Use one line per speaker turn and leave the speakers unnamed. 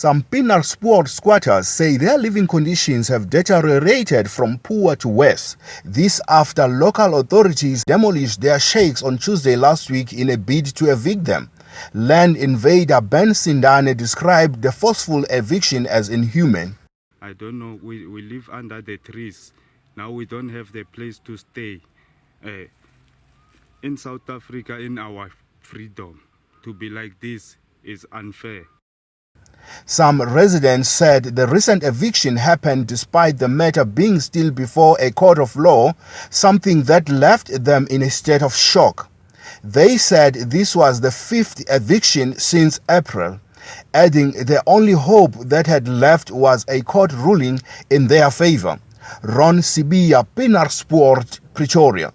Some Pienaarsport squatters say their living conditions have deteriorated from poor to worse. This after local authorities demolished their shacks on Tuesday last week in a bid to evict them. Land invader Ben Sindane described the forceful eviction as inhuman.
I don't know, we live under the trees. Now we don't have the place to stay. In South Africa, in our freedom, to be like this is unfair.
Some residents said the recent eviction happened despite the matter being still before a court of law, something that left them in a state of shock. They said this was the fifth eviction since April, adding the only hope that had left was a court ruling in their favor. Ron Sibiya, Pienaarsport, Pretoria.